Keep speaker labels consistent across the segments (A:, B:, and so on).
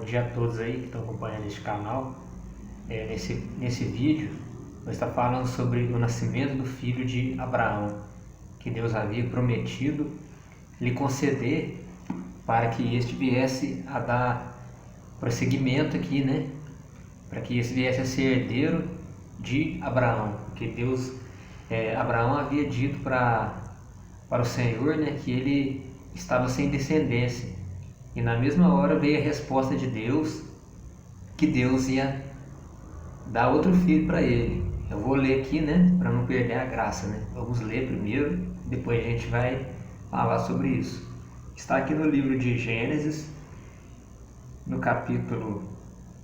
A: dia a todos aí que estão acompanhando este canal. Nesse vídeo, nós estamos falando sobre o nascimento do filho de Abraão, que Deus havia prometido lhe conceder para que este viesse a dar prosseguimento aqui, né? Para que este viesse a ser herdeiro de Abraão, porque Abraão havia dito para o Senhor, né, que ele estava sem descendência. E na mesma hora veio a resposta de Deus, que Deus ia dar outro filho para ele. Eu vou ler aqui, né, para não perder a graça, né? Vamos ler primeiro, depois a gente vai falar sobre isso. Está aqui no livro de Gênesis, no capítulo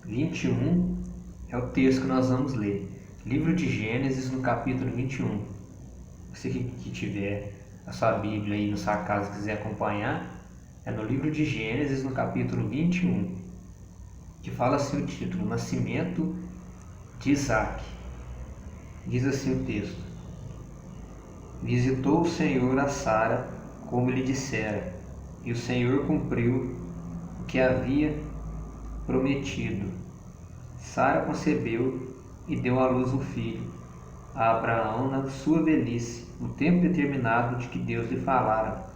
A: 21, é o texto que nós vamos ler. Livro de Gênesis, no capítulo 21. Você que tiver a sua Bíblia aí na sua casa, quiser acompanhar, é no livro de Gênesis, no capítulo 21, que fala assim o título: Nascimento de Isaac. Diz assim o texto: Visitou o Senhor a Sara, como lhe dissera, e o Senhor cumpriu o que havia prometido. Sara concebeu e deu à luz um filho a Abraão na sua velhice, no tempo determinado de que Deus lhe falara.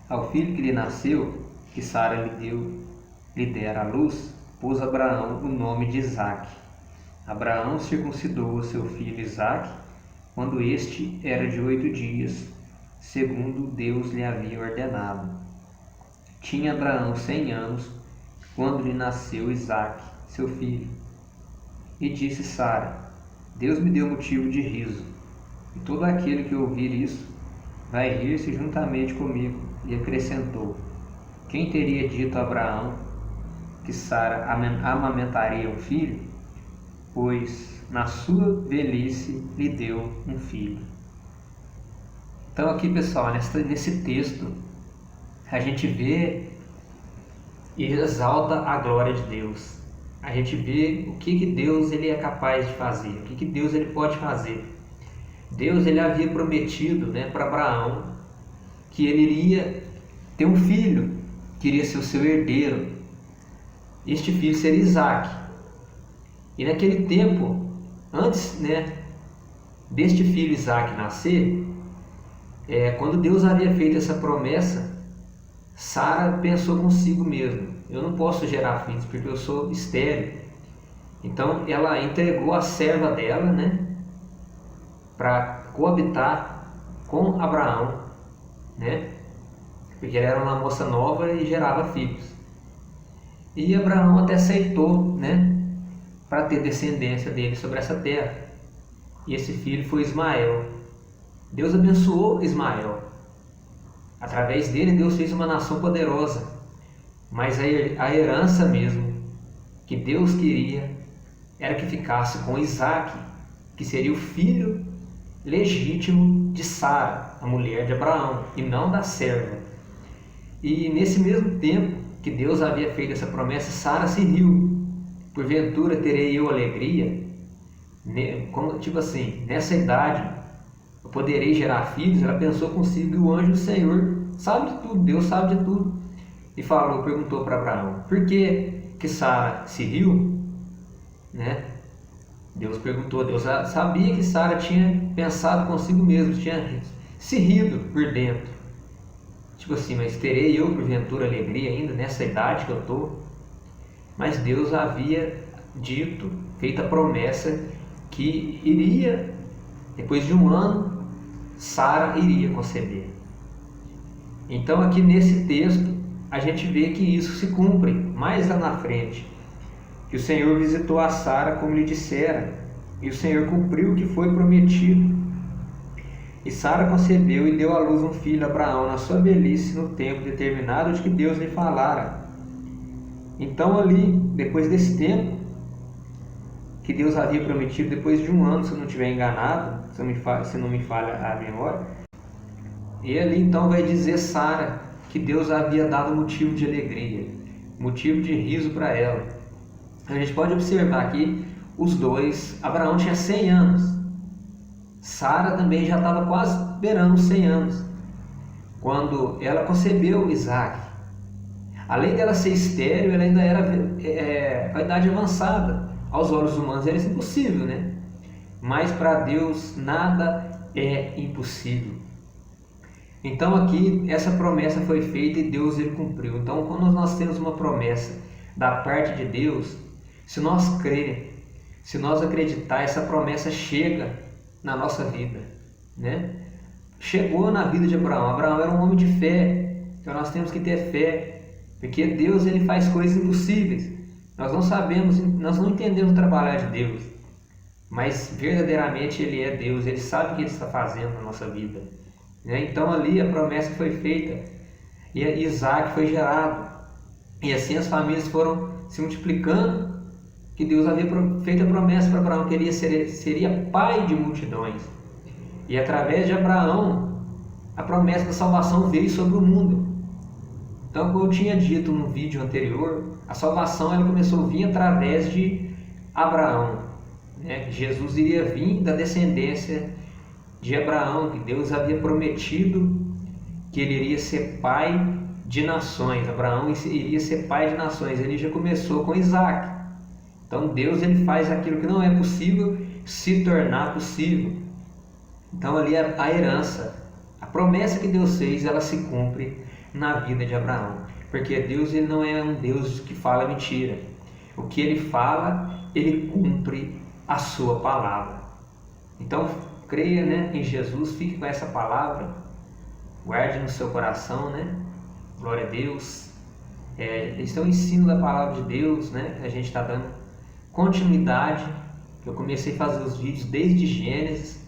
A: Ao filho que lhe nasceu, que Sara lhe dera à luz, pôs Abraão o nome de Isaque. Abraão circuncidou o seu filho Isaque quando este era de 8 dias, segundo Deus lhe havia ordenado. Tinha Abraão 100 anos quando lhe nasceu Isaque, seu filho. E disse Sara: Deus me deu motivo de riso, e todo aquele que ouvir isso vai rir-se juntamente comigo. E acrescentou: Quem teria dito a Abraão que Sara amamentaria um filho? Pois na sua velhice lhe deu um filho. Então aqui, pessoal, nesse texto a gente vê e exalta a glória de Deus. A gente vê o que Deus ele é capaz de fazer, o que Deus ele pode fazer. Deus ele havia prometido, né, para Abraão que ele iria ter um filho, que iria ser o seu herdeiro. Este filho seria Isaque. E naquele tempo, antes, né, deste filho Isaque nascer, quando Deus havia feito essa promessa, Sara pensou consigo mesmo: eu não posso gerar filhos porque eu sou estéril. Então ela entregou a serva dela, né, para coabitar com Abraão, né, porque ela era uma moça nova e gerava filhos. E Abraão até aceitou, né, para ter descendência dele sobre essa terra. E esse filho foi Ismael. Deus abençoou Ismael. Através dele, Deus fez uma nação poderosa. Mas a herança mesmo que Deus queria era que ficasse com Isaque, que seria o filho legítimo de Sara, a mulher de Abraão, e não da serva. E nesse mesmo tempo que Deus havia feito essa promessa, Sara se riu. Porventura terei eu alegria? Tipo assim, nessa idade eu poderei gerar filhos? Ela pensou consigo, e o anjo do Senhor sabe de tudo, Deus sabe de tudo. E perguntou para Abraão: por que Sara se riu? Né? Deus perguntou, Deus sabia que Sara tinha pensado consigo mesmo, tinha se rido por dentro. Tipo assim, mas terei eu porventura alegria ainda nessa idade que eu estou? Mas Deus havia dito, feito a promessa que iria, depois de um ano, Sara iria conceber. Então aqui nesse texto a gente vê que isso se cumpre mais lá na frente, que o Senhor visitou a Sara como lhe dissera, e o Senhor cumpriu o que foi prometido. E Sara concebeu e deu à luz um filho a Abraão na sua velhice, no tempo determinado de que Deus lhe falara. Então ali, depois desse tempo que Deus havia prometido, depois de um ano, se eu não estiver enganado, se não me falha a memória, e ali então vai dizer Sara que Deus havia dado motivo de alegria, motivo de riso para ela. A gente pode observar aqui os dois. Abraão tinha 100 anos, Sara também já estava quase beirando os 100 anos, quando ela concebeu Isaque. Além dela ser estéril, ela ainda era a idade avançada. Aos olhos humanos era impossível, né? Mas para Deus nada é impossível. Então aqui essa promessa foi feita e Deus ele cumpriu. Então quando nós temos uma promessa da parte de Deus, se nós crer, se nós acreditar, essa promessa chega na nossa vida, né? Chegou na vida de Abraão. Abraão era um homem de fé, então nós temos que ter fé, porque Deus ele faz coisas impossíveis. Nós não sabemos, nós não entendemos o trabalhar de Deus, mas verdadeiramente Ele é Deus, Ele sabe o que Ele está fazendo na nossa vida, né? Então ali a promessa foi feita e Isaac foi gerado, e assim as famílias foram se multiplicando, que Deus havia feito a promessa para Abraão que ele seria pai de multidões, e através de Abraão a promessa da salvação veio sobre o mundo. Então, como eu tinha dito no vídeo anterior, a salvação ela começou a vir através de Abraão, né? Jesus iria vir da descendência de Abraão, que Deus havia prometido que ele iria ser pai de nações. Abraão iria ser pai de nações. Ele já começou com Isaac. Então Deus ele faz aquilo que não é possível se tornar possível. Então ali a herança, a promessa que Deus fez, ela se cumpre na vida de Abraão, porque Deus ele não é um Deus que fala mentira. O que ele fala, ele cumpre a sua palavra. Então creia, né, em Jesus, fique com essa palavra, guarde no seu coração, né? Glória a Deus. Esse é o ensino da palavra de Deus, né? A gente está dando continuidade. Eu comecei a fazer os vídeos desde Gênesis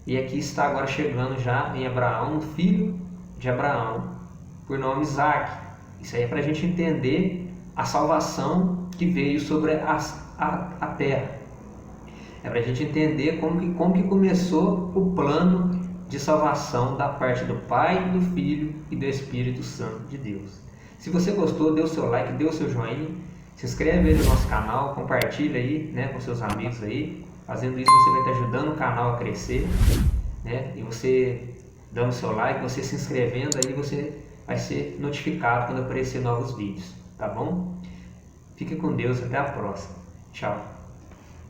A: e aqui está agora chegando já em Abraão, filho de Abraão, por nome Isaac. Isso aí é para a gente entender a salvação que veio sobre a terra. É para a gente entender como que começou o plano de salvação da parte do Pai, do Filho e do Espírito Santo de Deus. Se você gostou, dê o seu like, dê o seu joinha, se inscreve aí no nosso canal, compartilha aí, né, com seus amigos aí. Fazendo isso você vai estar ajudando o canal a crescer, né? E você dando o seu like, você se inscrevendo aí, você vai ser notificado quando aparecer novos vídeos, tá bom? Fique com Deus, até a próxima. Tchau.